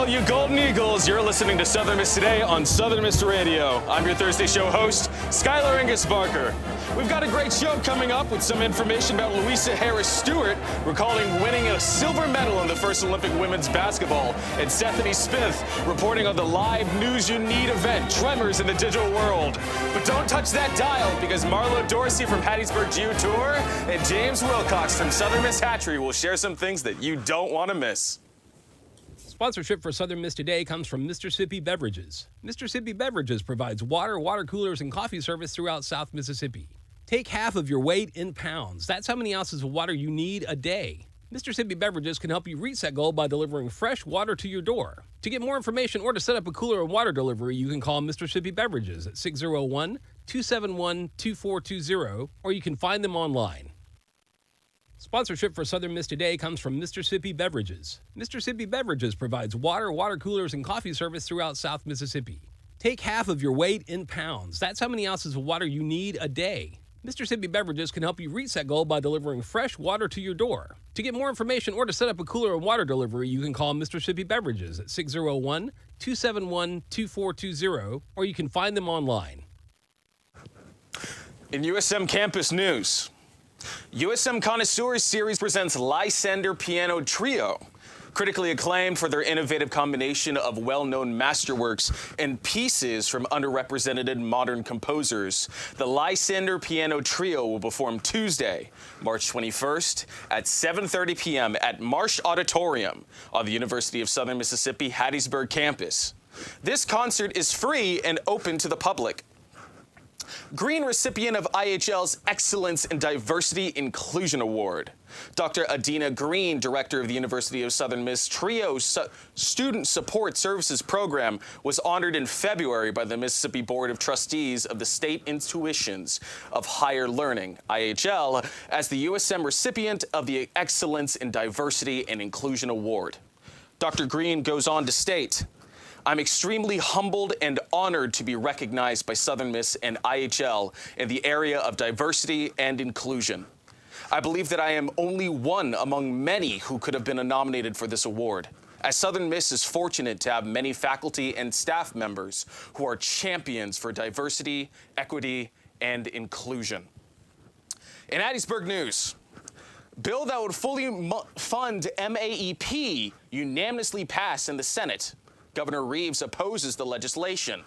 all you Golden Eagles. You're listening to Southern Miss Today on Southern Miss Radio. I'm your Thursday show host, Skylar Angus Barker. We've got a great show coming up with some information about Louisa Harris Stewart recalling winning a silver medal in the first Olympic women's basketball, and Stephanie Smith reporting on the live News You Need event, Tremors in the Digital World. But don't touch that dial, because Marlo Dorsey from Hattiesburg GU Tour and James Wilcox from Southern Miss Hatchery will share some things that you don't want to miss. Sponsorship for Southern Miss Today comes from Mississippi Beverages. Mississippi Beverages provides water, water coolers, and coffee service throughout South Mississippi. Take half of your weight in pounds. That's how many ounces of water you need a day. Mississippi Beverages can help you reach that goal by delivering fresh water to your door. To get more information or to set up a cooler and water delivery, you can call Mississippi Beverages at 601-271-2420, or you can find them online. Sponsorship for Southern Miss Today comes from Mississippi Beverages. Mississippi Beverages provides water, water coolers, and coffee service throughout South Mississippi. Take half of your weight in pounds. That's how many ounces of water you need a day. Mississippi Beverages can help you reach that goal by delivering fresh water to your door. To get more information or to set up a cooler and water delivery, you can call Mississippi Beverages at 601-271-2420, or you can find them online. In USM campus news, USM Connoisseurs Series presents Lysander Piano Trio. Critically acclaimed for their innovative combination of well-known masterworks and pieces from underrepresented modern composers. The Lysander Piano Trio will perform Tuesday, March 21st at 7:30 p.m. at Marsh Auditorium on the University of Southern Mississippi Hattiesburg campus. This concert is free and open to the public. Green recipient of IHL's Excellence in Diversity Inclusion Award. Dr. Adina Green, director of the University of Southern Miss Trio Student Support Services Program, was honored in February by the Mississippi Board of Trustees of the State Institutions of Higher Learning, IHL, as the USM recipient of the Excellence in Diversity and Inclusion Award. Dr. Green goes on to state, "I'm extremely humbled and honored to be recognized by Southern Miss and IHL in the area of diversity and inclusion. I believe that I am only one among many who could have been nominated for this award, as Southern Miss is fortunate to have many faculty and staff members who are champions for diversity, equity, and inclusion." In Hattiesburg news, bill that would fully fund MAEP unanimously passed in the Senate. Governor Reeves opposes the legislation.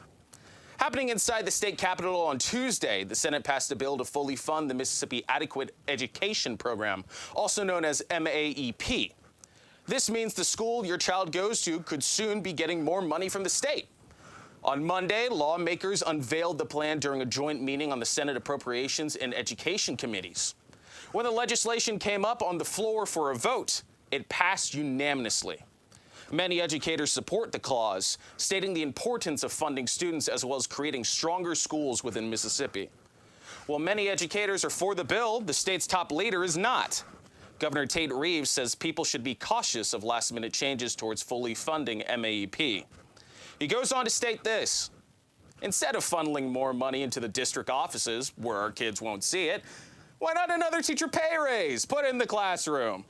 Happening inside the state capitol on Tuesday, the Senate passed a bill to fully fund the Mississippi Adequate Education Program, also known as MAEP. This means the school your child goes to could soon be getting more money from the state. On Monday, lawmakers unveiled the plan during a joint meeting on the Senate Appropriations and Education Committees. When the legislation came up on the floor for a vote, it passed unanimously. Many educators support the clause, stating the importance of funding students as well as creating stronger schools within Mississippi. While many educators are for the bill, the state's top leader is not. Governor Tate Reeves says people should be cautious of last-minute changes towards fully funding MAEP. He goes on to state this: instead of funneling more money into the district offices where our kids won't see it, why not another teacher pay raise? Put it in the classroom.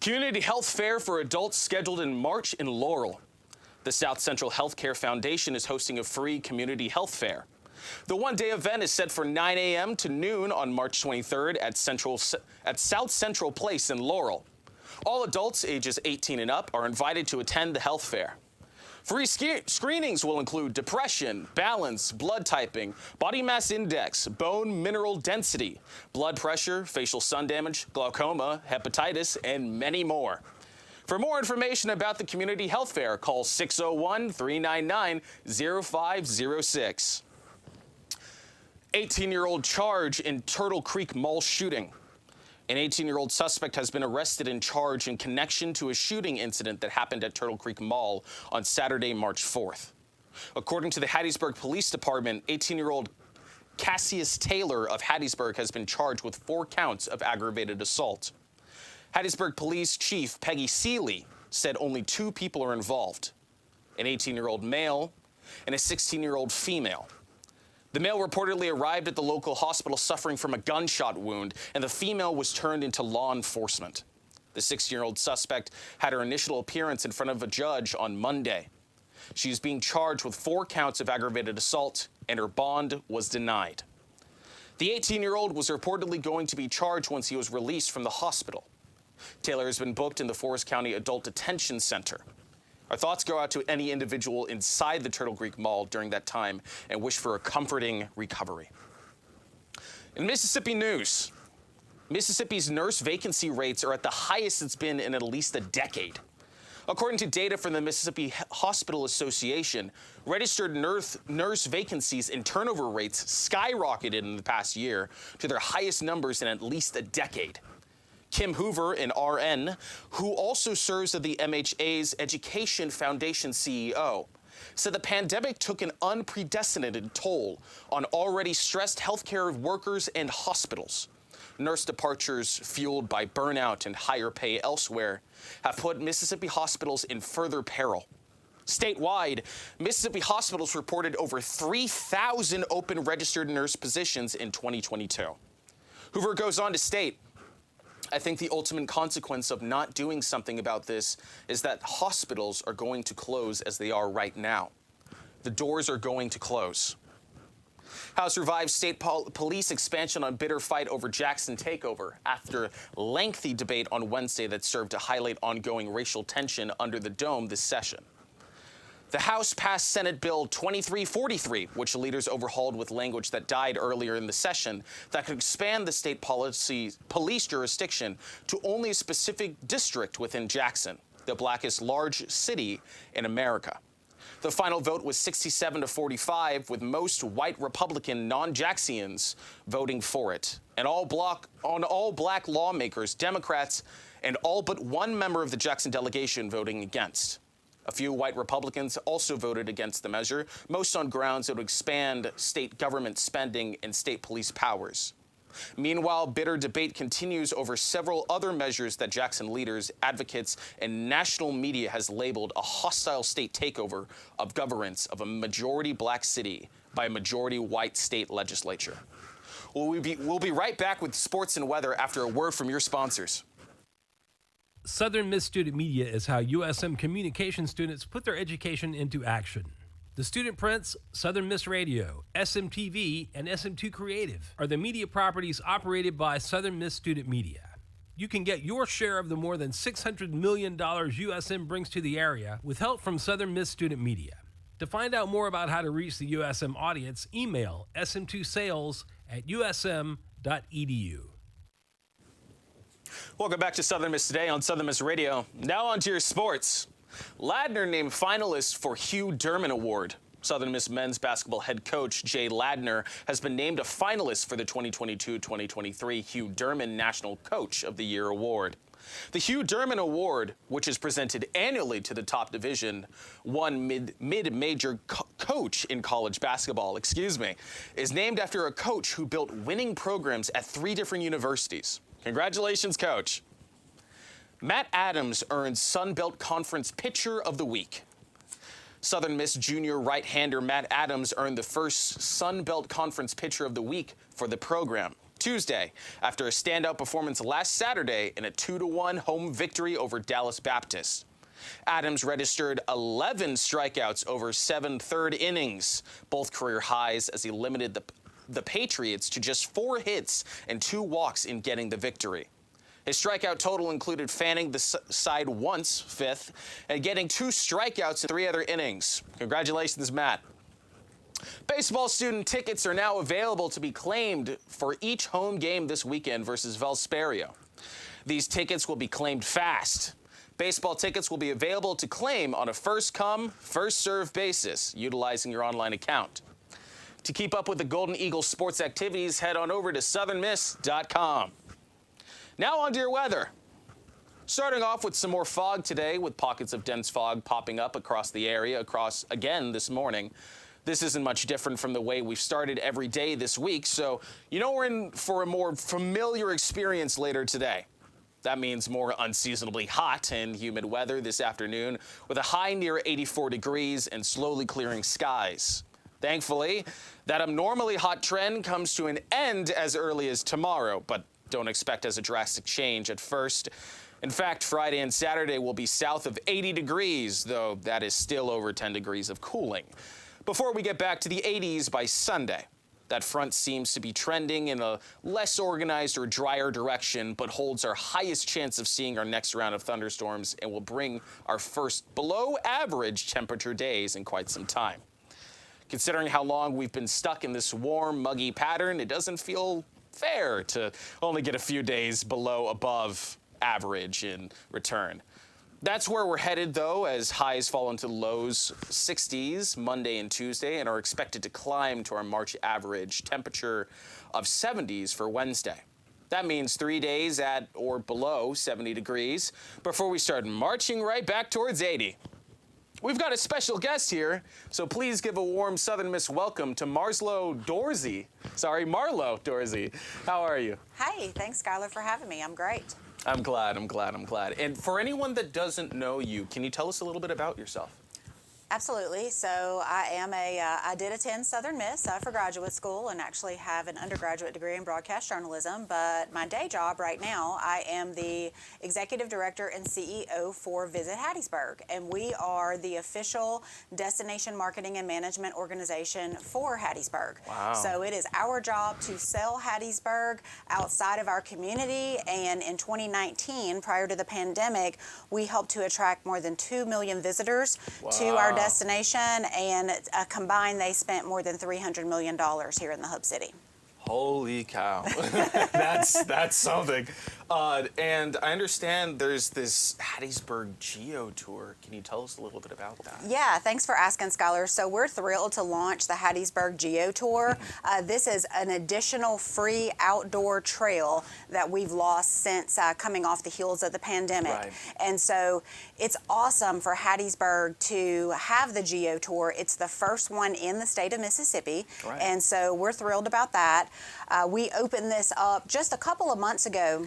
Community Health Fair for adults scheduled in March in Laurel. The South Central Healthcare Foundation is hosting a free community health fair. The one-day event is set for 9 a.m. to noon on March 23rd at South Central Place in Laurel. All adults ages 18 and up are invited to attend the health fair. Free screenings will include depression, balance, blood typing, body mass index, bone mineral density, blood pressure, facial sun damage, glaucoma, hepatitis, and many more. For more information about the community health fair, call 601-399-0506. 18-year-old charge in Turtle Creek Mall shooting. An 18-year-old suspect has been arrested and charged in connection to a shooting incident that happened at Turtle Creek Mall on Saturday, March 4th. According to the Hattiesburg Police Department, 18-year-old Cassius Taylor of Hattiesburg has been charged with 4 counts of aggravated assault. Hattiesburg Police Chief Peggy Seeley said only 2 people are involved, an 18-year-old male and a 16-year-old female. The male reportedly arrived at the local hospital suffering from a gunshot wound, and the female was turned into law enforcement. The 16-year-old suspect had her initial appearance in front of a judge on Monday. She is being charged with 4 counts of aggravated assault, and her bond was denied. The 18-year-old was reportedly going to be charged once he was released from the hospital. Taylor has been booked in the Forest County Adult Detention Center. Our thoughts go out to any individual inside the Turtle Creek Mall during that time and wish for a comforting recovery. In Mississippi news, Mississippi's nurse vacancy rates are at the highest it's been in at least a decade. According to data from the Mississippi Hospital Association, registered nurse vacancies and turnover rates skyrocketed in the past year to their highest numbers in at least a decade. Kim Hoover, an RN, who also serves as the MHA's Education Foundation CEO, said the pandemic took an unprecedented toll on already stressed healthcare workers and hospitals. Nurse departures fueled by burnout and higher pay elsewhere have put Mississippi hospitals in further peril. Statewide, Mississippi hospitals reported over 3,000 open registered nurse positions in 2022. Hoover goes on to state, I think the ultimate consequence of not doing something about this is that hospitals are going to close as they are right now. The doors are going to close. House revives state police expansion on bitter fight over Jackson takeover after lengthy debate on Wednesday that served to highlight ongoing racial tension under the dome this session. The House passed Senate Bill 2343, which leaders overhauled with language that died earlier in the session that could expand the state police jurisdiction to only a specific district within Jackson, the blackest large city in America. The final vote was 67-45, with most white Republican non-Jaxians voting for it, and all black lawmakers, Democrats, and all but one member of the Jackson delegation voting against. A few white Republicans also voted against the measure, most on grounds that would expand state government spending and state police powers. Meanwhile, bitter debate continues over several other measures that Jackson leaders, advocates, and national media has labeled a hostile state takeover of governance of a majority black city by a majority white state legislature. We'll be right back with sports and weather after a word from your sponsors. Southern Miss Student Media is how USM communication students put their education into action. The student prints, Southern Miss Radio, SMTV, and SM2 Creative are the media properties operated by Southern Miss Student Media. You can get your share of the more than $600 million USM brings to the area with help from Southern Miss Student Media. To find out more about how to reach the USM audience, email sm2sales@usm.edu. Welcome back to Southern Miss Today on Southern Miss Radio. Now on to your sports. Ladner named finalist for Hugh Derman Award. Southern Miss men's basketball head coach Jay Ladner has been named a finalist for the 2022-2023 Hugh Derman National Coach of the Year Award. The Hugh Derman Award, which is presented annually to the top division, one mid-major coach in college basketball, is named after a coach who built winning programs at 3 different universities. Congratulations, Coach. Matt Adams earned Sun Belt Conference Pitcher of the Week. Southern Miss junior right-hander Matt Adams earned the first Sun Belt Conference Pitcher of the Week for the program Tuesday after a standout performance last Saturday in a 2-1 home victory over Dallas Baptist. Adams registered 11 strikeouts over 7 third innings, both career highs, as he limited the Patriots to just 4 hits and 2 walks in getting the victory. His strikeout total included fanning the side once, 5th, and getting 2 strikeouts in 3 other innings. Congratulations, Matt. Baseball student tickets are now available to be claimed for each home game this weekend versus Valsperio. These tickets will be claimed fast. Baseball tickets will be available to claim on a first-come, first-served basis, utilizing your online account. To keep up with the Golden Eagles sports activities, head on over to southernmiss.com. Now on to your weather. Starting off with some more fog today, with pockets of dense fog popping up across the area again this morning. This isn't much different from the way we've started every day this week, so we're in for a more familiar experience later today. That means more unseasonably hot and humid weather this afternoon, with a high near 84 degrees and slowly clearing skies. Thankfully, that abnormally hot trend comes to an end as early as tomorrow, but don't expect as a drastic change at first. In fact, Friday and Saturday will be south of 80 degrees, though that is still over 10 degrees of cooling. Before we get back to the 80s by Sunday. That front seems to be trending in a less organized or drier direction, but holds our highest chance of seeing our next round of thunderstorms and will bring our first below average temperature days in quite some time. Considering how long we've been stuck in this warm, muggy pattern, it doesn't feel fair to only get a few days below above average in return. That's where we're headed, though, as highs fall into lows 60s Monday and Tuesday and are expected to climb to our March average temperature of 70s for Wednesday. That means 3 days at or below 70 degrees before we start marching right back towards 80. We've got a special guest here, so please give a warm Southern Miss welcome to Marlo Dorsey. Marlo Dorsey. How are you? Hey, thanks, Skylar, for having me. I'm great. I'm glad. And for anyone that doesn't know you, can you tell us a little bit about yourself? Absolutely. So I did attend Southern Miss for graduate school and actually have an undergraduate degree in broadcast journalism. But my day job right now, I am the executive director and CEO for Visit Hattiesburg. And we are the official destination marketing and management organization for Hattiesburg. Wow. So it is our job to sell Hattiesburg outside of our community. And in 2019, prior to the pandemic, we helped to attract more than 2 million visitors to our destination, and combined they spent more than $300 million here in the Hub City. Holy cow. That's something. And I understand there's this Hattiesburg Geo Tour. Can you tell us a little bit about that? Yeah, thanks for asking, Skylar. So we're thrilled to launch the Hattiesburg Geo Tour. This is an additional free outdoor trail that we've lost since coming off the heels of the pandemic. Right. And so it's awesome for Hattiesburg to have the Geo Tour. It's the first one in the state of Mississippi. Right. And so we're thrilled about that. We opened this up just a couple of months ago,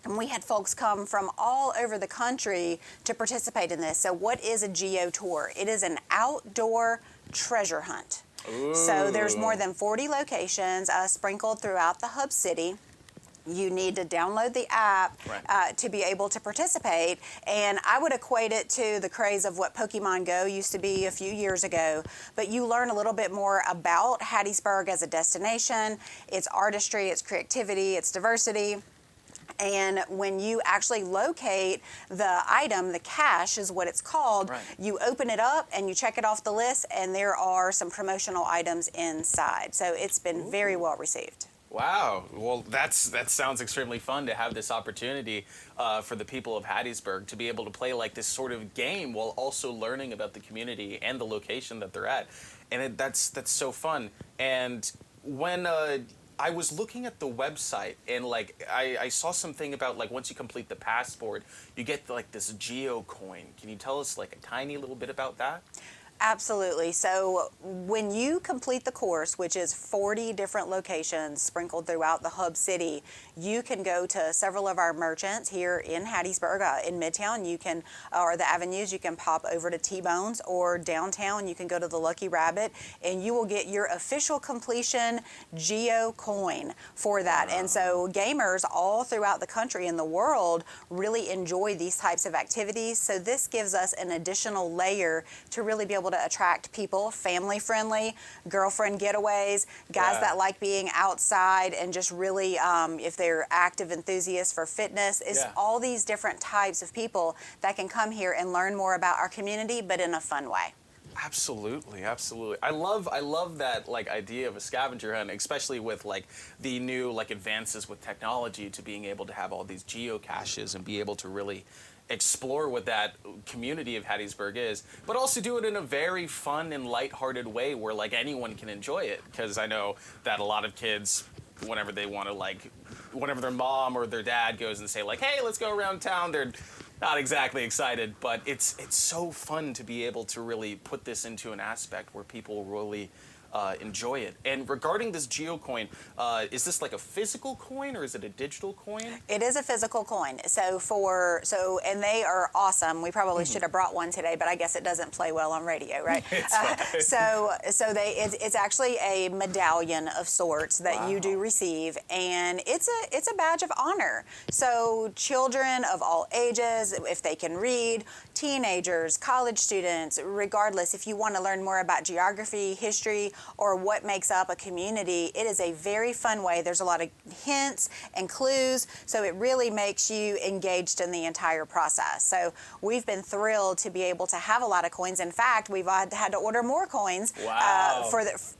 and we had folks come from all over the country to participate in this. So what is a Geo Tour? It is an outdoor treasure hunt. Ooh. So there's more than 40 locations sprinkled throughout the Hub City. You need to download the app to be able to participate. And I would equate it to the craze of what Pokemon Go used to be a few years ago. But you learn a little bit more about Hattiesburg as a destination, its artistry, its creativity, its diversity. And when you actually locate the item, the cache is what it's called, you open it up and you check it off the list, and there are some promotional items inside. So it's been very well received. Wow. Well, that sounds extremely fun to have this opportunity for the people of Hattiesburg to be able to play like this sort of game while also learning about the community and the location that they're at. And that's so fun. And when I was looking at the website and like I saw something about like once you complete the passport, you get like this Geo coin. Can you tell us like a tiny little bit about that? Absolutely. So when you complete the course, which is 40 different locations sprinkled throughout the Hub City, you can go to several of our merchants here in Hattiesburg, in Midtown. You can, or the avenues, you can pop over to T-Bones, or downtown, you can go to the Lucky Rabbit, and you will get your official completion Geo coin for that. And so gamers all throughout the country and the world really enjoy these types of activities. So this gives us an additional layer to really be able to attract people, family friendly, girlfriend getaways, guys that like being outside and just really, if they're active enthusiasts for fitness, it's all these different types of people that can come here and learn more about our community, but in a fun way. Absolutely. I love that like idea of a scavenger hunt, especially with like the new like advances with technology to being able to have all these geocaches and be able to really explore what that community of Hattiesburg is, but also do it in a very fun and lighthearted way where like anyone can enjoy it. Because I know that a lot of kids, whenever they want to like, whenever their mom or their dad goes and say like, hey, let's go around town, they're not exactly excited, but it's so fun to be able to really put this into an aspect where people really enjoy it. And regarding this GeoCoin, is this like a physical coin or is it a digital coin? It is a physical coin. And they are awesome. We probably should have brought one today, but I guess it doesn't play well on radio, right? It's actually a medallion of sorts that you do receive, and it's a badge of honor. So children of all ages, if they can read, teenagers, college students, regardless, if you want to learn more about geography, history, or what makes up a community, it is a very fun way. There's a lot of hints and clues, so it really makes you engaged in the entire process. So we've been thrilled to be able to have a lot of coins. In fact, we've had to order more coins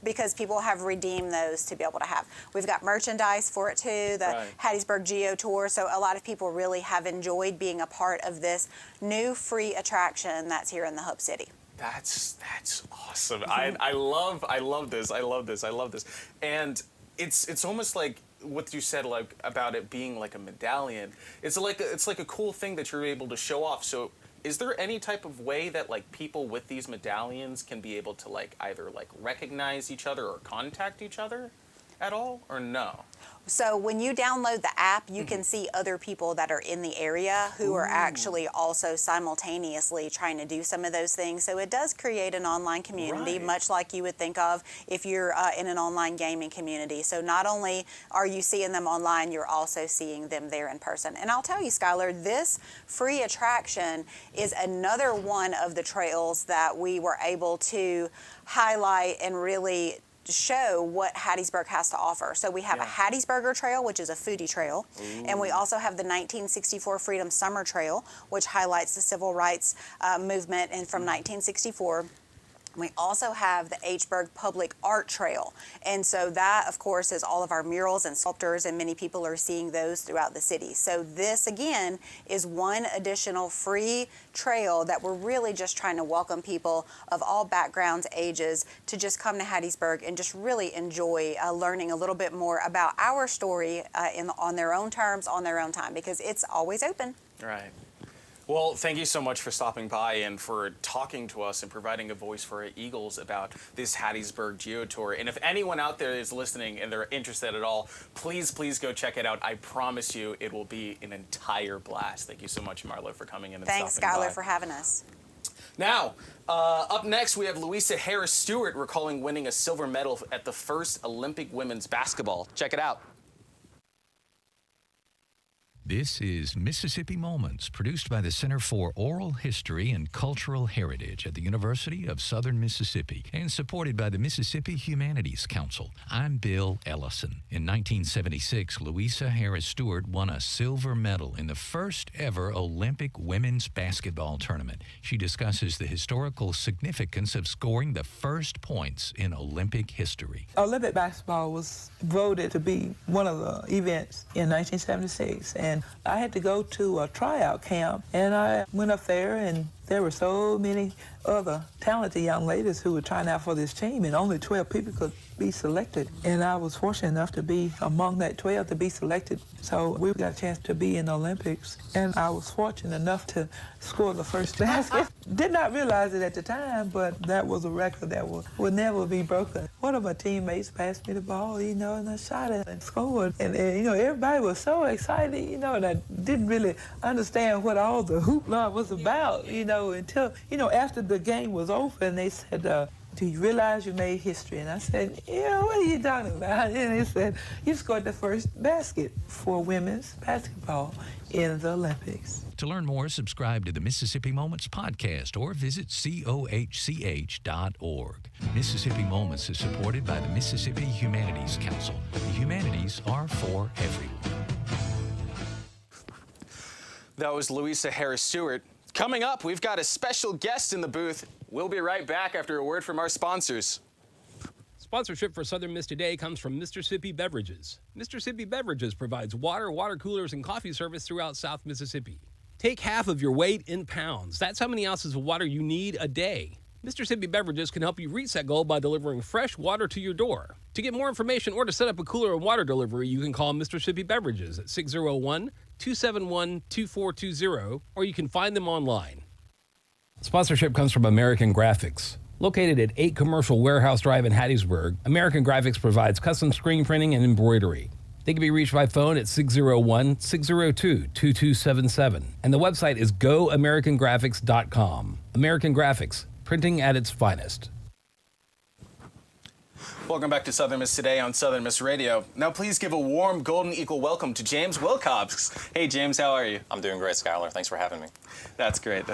because people have redeemed those to be able to have. We've got merchandise for it too, the Hattiesburg Geo Tour, so a lot of people really have enjoyed being a part of this new free attraction that's here in the Hub City. That's awesome. I love this. And it's almost like what you said, like about it being like a medallion. It's like a cool thing that you're able to show off. So is there any type of way that like people with these medallions can be able to like either like recognize each other or contact each other at all, or no? So when you download the app, you can see other people that are in the area who are actually also simultaneously trying to do some of those things. So it does create an online community, much like you would think of if you're in an online gaming community. So not only are you seeing them online, you're also seeing them there in person. And I'll tell you, Skylar, this free attraction is another one of the trails that we were able to highlight and really show what Hattiesburg has to offer. So we have a Hattiesburger Trail, which is a foodie trail, and we also have the 1964 Freedom Summer Trail, which highlights the civil rights movement and from 1964. We also have the Hburg Public Art Trail. And so that, of course, is all of our murals and sculptures, and many people are seeing those throughout the city. So this, again, is one additional free trail that we're really just trying to welcome people of all backgrounds, ages, to just come to Hattiesburg and just really enjoy learning a little bit more about our story on their own terms, on their own time, because it's always open. Right. Well, thank you so much for stopping by and for talking to us and providing a voice for our Eagles about this Hattiesburg Geo Tour. And if anyone out there is listening and they're interested at all, please go check it out. I promise you it will be an entire blast. Thank you so much, Marlo, for coming in and Thanks, stopping by. Skylar, for having us. Now, up next, we have Louisa Harris Stewart recalling winning a silver medal at the first Olympic women's basketball. Check it out. This is Mississippi Moments, produced by the Center for Oral History and Cultural Heritage at the University of Southern Mississippi and supported by the Mississippi Humanities Council. I'm Bill Ellison. In 1976, Louisa Harris Stewart won a silver medal in the first ever Olympic women's basketball tournament. She discusses the historical significance of scoring the first points in Olympic history. Olympic basketball was voted to be one of the events in 1976, and I had to go to a tryout camp, and I went up there, and there were so many other talented young ladies who were trying out for this team, and only 12 people could be selected. And I was fortunate enough to be among that 12 to be selected. So we got a chance to be in the Olympics, and I was fortunate enough to score the first basket. Did not realize it at the time, but that was a record that would never be broken. One of my teammates passed me the ball, and I shot it and scored. And everybody was so excited, and I didn't really understand what all the hoopla was about, until, after the game was over, and they said, do you realize you made history? And I said, what are you talking about? And they said, you scored the first basket for women's basketball in the Olympics. To learn more, subscribe to the Mississippi Moments podcast or visit cohch.org. Mississippi Moments is supported by the Mississippi Humanities Council. The humanities are for everyone. That was Louisa Harris Stewart. Coming up, we've got a special guest in the booth. We'll be right back after a word from our sponsors. Sponsorship for Southern Miss Today comes from Mr. Sippy Beverages. Mr. Sippy Beverages provides water coolers, and coffee service throughout South Mississippi. Take half of your weight in pounds. That's how many ounces of water you need a day. Mr. Sippy Beverages can help you reach that goal by delivering fresh water to your door. To get more information or to set up a cooler and water delivery, you can call Mr. Sippy Beverages at 601-271-2420, or you can find them online. Sponsorship comes from American Graphics. Located at 8 Commercial Warehouse Drive in Hattiesburg, American Graphics provides custom screen printing and embroidery. They can be reached by phone at 601-602-2277. And the website is goamericangraphics.com. American Graphics, printing at its finest. Welcome back to Southern Miss Today on Southern Miss Radio. Now please give a warm Golden Eagle welcome to James Wilcox. Hey James, how are you? I'm doing great, Skylar. Thanks for having me. That's great.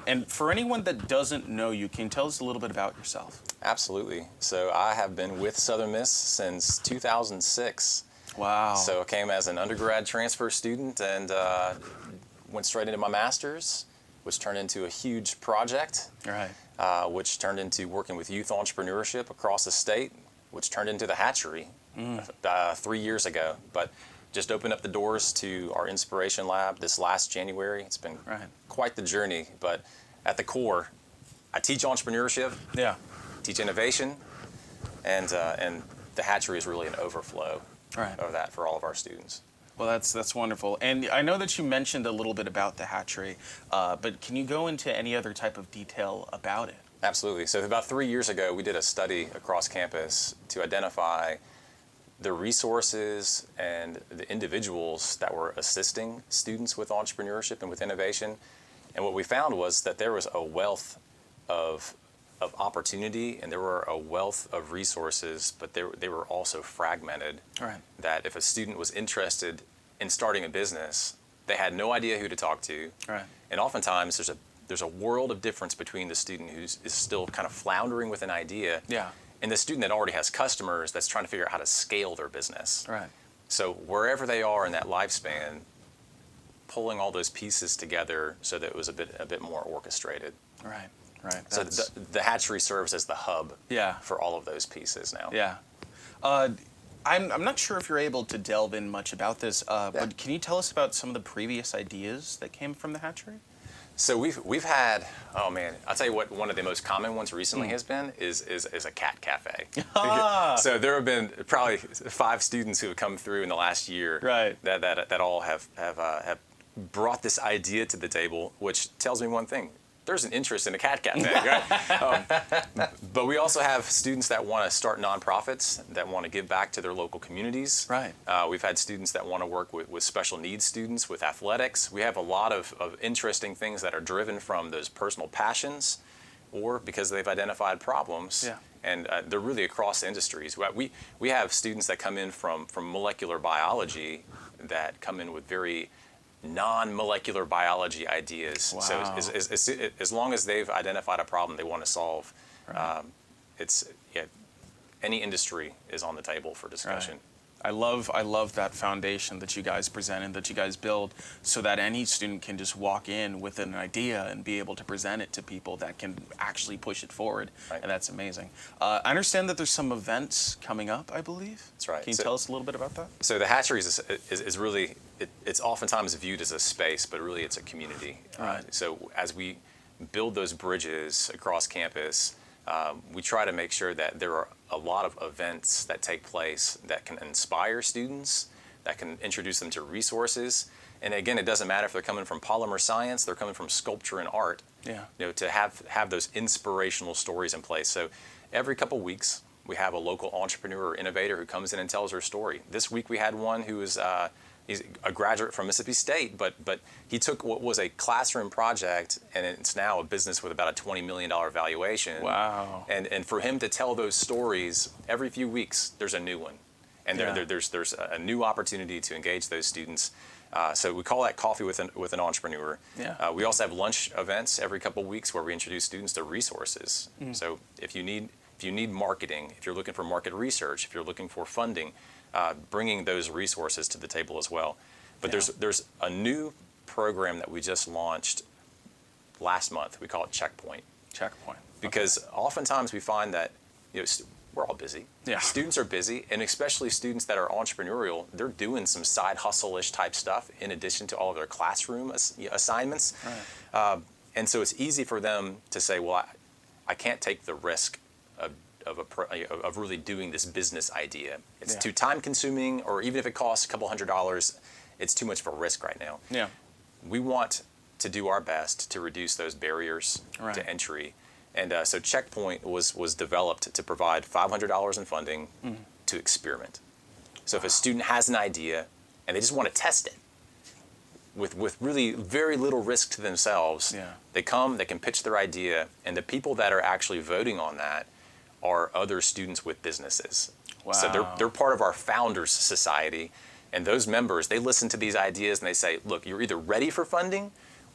And for anyone that doesn't know you, can you tell us a little bit about yourself? Absolutely. So I have been with Southern Miss since 2006. Wow. So I came as an undergrad transfer student and went straight into my master's, which turned into a huge project. Right. Which turned into working with youth entrepreneurship across the state, which turned into the hatchery 3 years ago. But just opened up the doors to our Inspiration Lab this last January. It's been quite the journey, but at the core, I teach entrepreneurship, teach innovation, and the hatchery is really an overflow of that for all of our students. Well, that's wonderful. And I know that you mentioned a little bit about the hatchery, but can you go into any other type of detail about it? Absolutely. So about 3 years ago, we did a study across campus to identify the resources and the individuals that were assisting students with entrepreneurship and with innovation. And what we found was that there was a wealth of opportunity, and there were a wealth of resources, but they were also fragmented. Right. That if a student was interested in starting a business, they had no idea who to talk to. Right. And oftentimes there's a world of difference between the student who is still kind of floundering with an idea and the student that already has customers that's trying to figure out how to scale their business. Right. So wherever they are in that lifespan, pulling all those pieces together so that it was a bit more orchestrated. Right. So the hatchery serves as the hub for all of those pieces now. Yeah. I'm not sure if you're able to delve in much about this, but can you tell us about some of the previous ideas that came from the hatchery? So we've had, oh man, I'll tell you what one of the most common ones recently has been is a cat cafe. So there have been probably 5 students who have come through in the last year that all have brought this idea to the table, which tells me one thing. There's an interest in a cat cafe, right? But we also have students that want to start nonprofits, that want to give back to their local communities. Right. We've had students that want to work with special needs students, with athletics. We have a lot of interesting things that are driven from those personal passions or because they've identified problems. Yeah. And they're really across industries. We have students that come in from molecular biology that come in with very non-molecular biology ideas. Wow. So as long as they've identified a problem they want to solve, any industry is on the table for discussion. Right. I love that foundation that you guys present and that you guys build, so that any student can just walk in with an idea and be able to present it to people that can actually push it forward. Right. And that's amazing. I understand that there's some events coming up, I believe. That's right. Can you tell us a little bit about that? So the hatchery is really, it's oftentimes viewed as a space, but really it's a community. Right. So as we build those bridges across campus, we try to make sure that there are a lot of events that take place that can inspire students, that can introduce them to resources. And again, it doesn't matter if they're coming from polymer science, they're coming from sculpture and art. Yeah. To have those inspirational stories in place. So every couple weeks, we have a local entrepreneur or innovator who comes in and tells their story. This week we had one who was he's a graduate from Mississippi State, but he took what was a classroom project, and it's now a business with about a $20 million valuation. Wow. And for him to tell those stories every few weeks, there's a new one. And there's a new opportunity to engage those students. So we call that Coffee with an Entrepreneur. Yeah. We also have lunch events every couple of weeks where we introduce students to resources. So if you need marketing, if you're looking for market research, if you're looking for funding, bringing those resources to the table as well. But there's a new program that we just launched last month. We call it Checkpoint. Checkpoint. Because oftentimes we find that we're all busy. Yeah. Students are busy, and especially students that are entrepreneurial, they're doing some side hustle-ish type stuff in addition to all of their classroom assignments. Right. And so it's easy for them to say, well, I can't take the risk of really doing this business idea. It's too time consuming, or even if it costs a couple $100, it's too much of a risk right now. Yeah. We want to do our best to reduce those barriers Right. to entry And so Checkpoint was developed to provide $500 in funding to experiment. So if a student has an idea and they just want to test it with really very little risk to themselves, they come, they can pitch their idea, and the people that are actually voting on that are other students with businesses. Wow. So they're part of our Founders Society, and those members, they listen to these ideas and they say, look, you're either ready for funding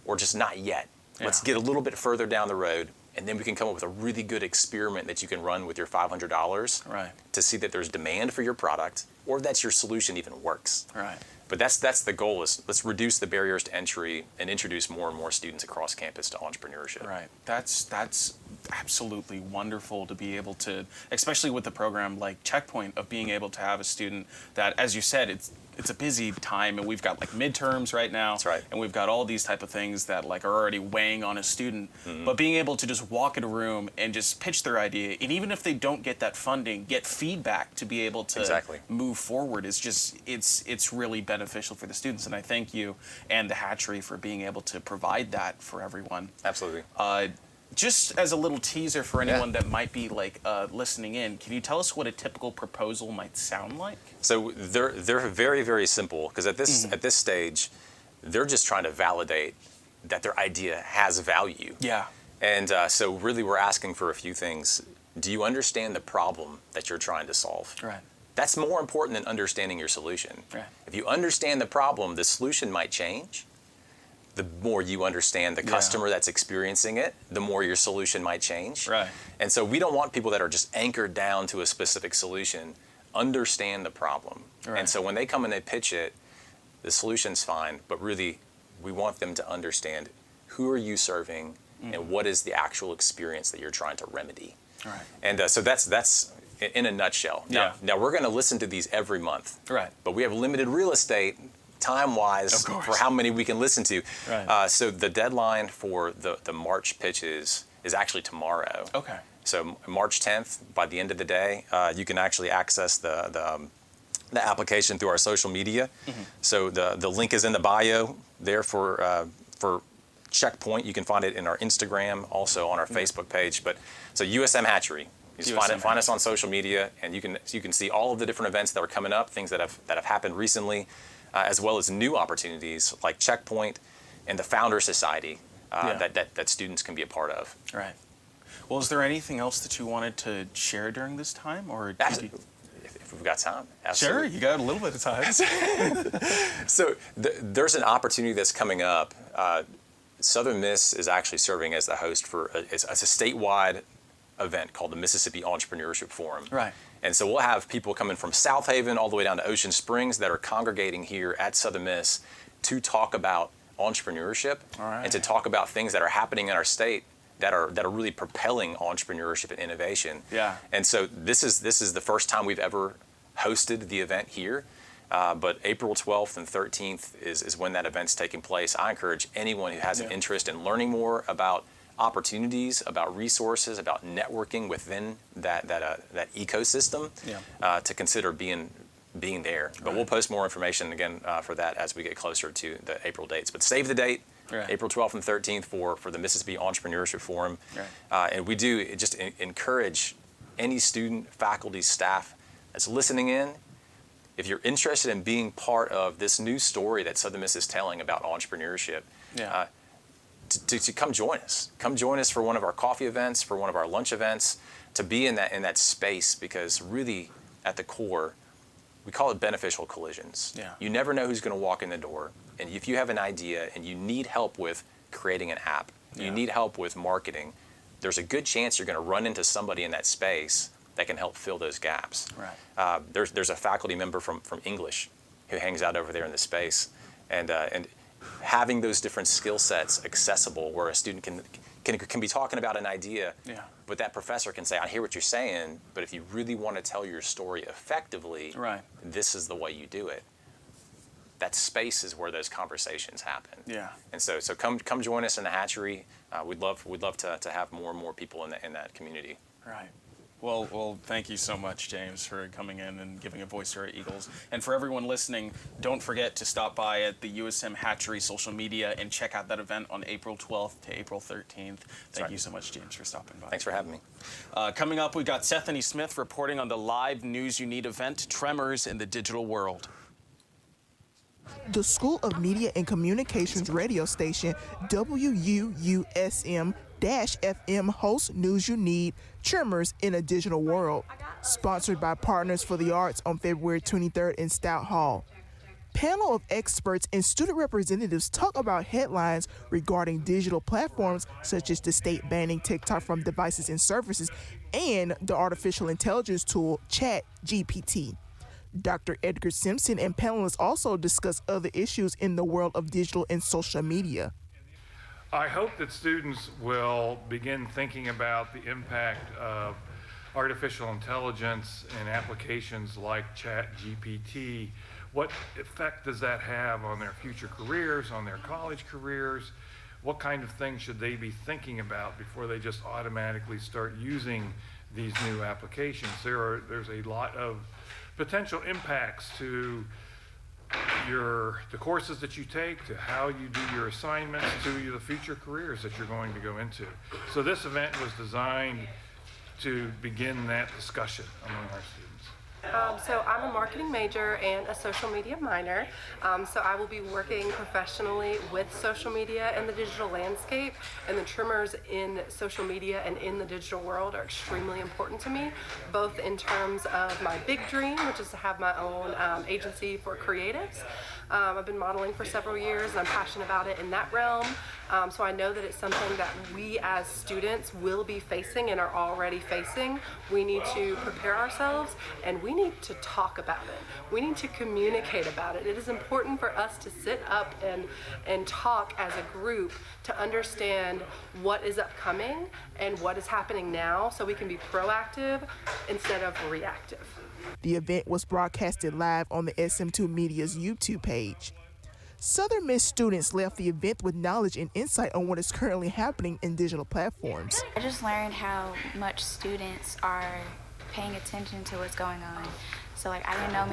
or just not yet. Let's get a little bit further down the road, and then we can come up with a really good experiment that you can run with your $500 to see that there's demand for your product or that your solution even works. Right. But that's the goal, is let's reduce the barriers to entry and introduce more and more students across campus to entrepreneurship. Right. That's absolutely wonderful to be able to, especially with a program like Checkpoint, of being able to have a student that, as you said, it's a busy time, and we've got like midterms right now. That's right. And we've got all these type of things that like are already weighing on a student. But being able to just walk in a room and just pitch their idea, and even if they don't get that funding, get feedback to be able to move forward, is just it's really beneficial for the students. And I thank you and the Hatchery for being able to provide that for everyone. Absolutely. Just as a little teaser for anyone that might be like listening in, can you tell us what a typical proposal might sound like? So they're very, very simple, because at this stage, they're just trying to validate that their idea has value. Yeah. And so really we're asking for a few things. Do you understand the problem that you're trying to solve? Right. That's more important than understanding your solution. Right. If you understand the problem, the solution might change. The more you understand the customer that's experiencing it, the more your solution might change. Right. And so we don't want people that are just anchored down to a specific solution. Understand the problem. Right. And so when they come and they pitch it, the solution's fine, but really we want them to understand, who are you serving and what is the actual experience that you're trying to remedy. Right. And so that's in a nutshell. Now we're going to listen to these every month. Right. But we have limited real estate time-wise for how many we can listen to. Right. So the deadline for the March pitches is actually tomorrow. Okay. So March 10th, by the end of the day, you can actually access the application through our social media. So the link is in the bio there for Checkpoint. You can find it in our Instagram, also on our Facebook page. But so USM Hatchery. You just find us on social media, and you can see all of the different events that are coming up, things that have happened recently, as well as new opportunities like Checkpoint and the Founders Society that students can be a part of. Right. Well, is there anything else that you wanted to share during this time, or if we've got time? Absolutely. Sure, you got a little bit of time. So there's an opportunity that's coming up. Southern Miss is actually serving as the host for it's a statewide event called the Mississippi Entrepreneurship Forum. Right. And so we'll have people coming from South Haven all the way down to Ocean Springs that are congregating here at Southern Miss to talk about entrepreneurship and to talk about things that are happening in our state that are really propelling entrepreneurship and innovation. Yeah. And so this is the first time we've ever hosted the event here. But April 12th and 13th is when that event's taking place. I encourage anyone who has an interest in learning more about opportunities, about resources, about networking within that ecosystem to consider being there. But we'll post more information again for that as we get closer to the April dates. But save the date, April 12th and 13th for the Mississippi Entrepreneurship Forum. And we do just encourage any student, faculty, staff that's listening in. If you're interested in being part of this new story that Southern Miss is telling about entrepreneurship, to come join us. Come join us for one of our coffee events, for one of our lunch events, to be in that space, because really at the core, we call it beneficial collisions. You never know who's going to walk in the door. And if you have an idea and you need help with creating an app, you need help with marketing, there's a good chance you're going to run into somebody in that space that can help fill those gaps. There's a faculty member from English who hangs out over there in the space, and having those different skill sets accessible, where a student can be talking about an idea, but that professor can say, I hear what you're saying, but if you really want to tell your story effectively, this is the way you do it. That space is where those conversations happen. And so come join us in the Hatchery. We'd love to have more and more people in that community. Well, thank you so much, James, for coming in and giving a voice to our Eagles. And for everyone listening, don't forget to stop by at the USM Hatchery social media and check out that event on April 12th to April 13th. Thank you so much, James, for stopping by. Thanks for having me. Coming up, we've got Sethany Smith reporting on the live News You Need event, Tremors in the Digital World. The School of Media and Communications radio station WUUSM-FM hosts News You Need, Tremors in a Digital World, sponsored by Partners for the Arts on February 23rd in Stout Hall. Panel of experts and student representatives talk about headlines regarding digital platforms such as the state banning TikTok from devices and services and the artificial intelligence tool ChatGPT. Dr. Edgar Simpson and panelists also discuss other issues in the world of digital and social media. I hope that students will begin thinking about the impact of artificial intelligence and applications like ChatGPT. What effect does that have on their future careers, on their college careers? What kind of things should they be thinking about before they just automatically start using these new applications? There's a lot of potential impacts to the courses that you take, to how you do your assignments, to the future careers that you're going to go into. So this event was designed to begin that discussion among our students. So I'm a marketing major and a social media minor. So I will be working professionally with social media and the digital landscape, and the tremors in social media and in the digital world are extremely important to me, both in terms of my big dream, which is to have my own agency for creatives. I've been modeling for several years and I'm passionate about it in that realm. So I know that it's something that we as students will be facing and are already facing. We need to prepare ourselves and we need to talk about it. We need to communicate about it. It is important for us to sit up and talk as a group to understand what is upcoming and what is happening now so we can be proactive instead of reactive. The event was broadcasted live on the SM2 Media's YouTube page. Southern Miss students left the event with knowledge and insight on what is currently happening in digital platforms. I just learned how much students are paying attention to what's going on. So I didn't know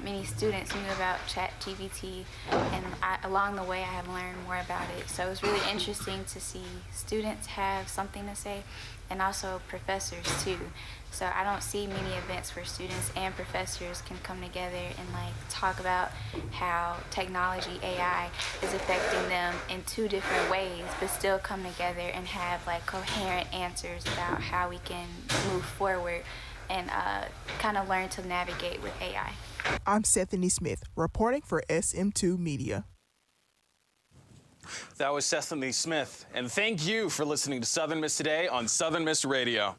many students knew about ChatGPT, and along the way I have learned more about it. So it was really interesting to see students have something to say, and also professors too. So I don't see many events where students and professors can come together and talk about how technology, AI, is affecting them in two different ways, but still come together and have coherent answers about how we can move forward and kind of learn to navigate with AI. I'm Sethany Smith, reporting for SM2 Media. That was Sethany Smith, and thank you for listening to Southern Miss Today on Southern Miss Radio.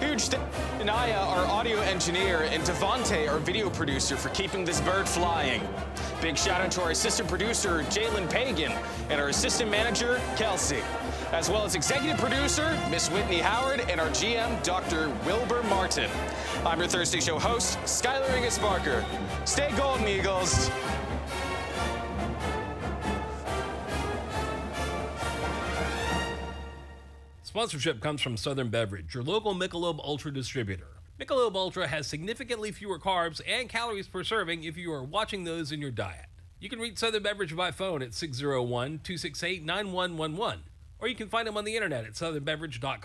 Huge thank you to Naya, our audio engineer, and Devontae, our video producer, for keeping this bird flying. Big shout out to our assistant producer, Jalen Pagan, and our assistant manager, Kelsey, as well as executive producer, Miss Whitney Howard, and our GM, Dr. Wilbur Martin. I'm your Thursday show host, Skylar Ingus Barker. Stay golden, Eagles. Sponsorship comes from Southern Beverage, your local Michelob Ultra distributor. Michelob Ultra has significantly fewer carbs and calories per serving if you are watching those in your diet. You can reach Southern Beverage by phone at 601-268-9111, or you can find them on the internet at southernbeverage.com.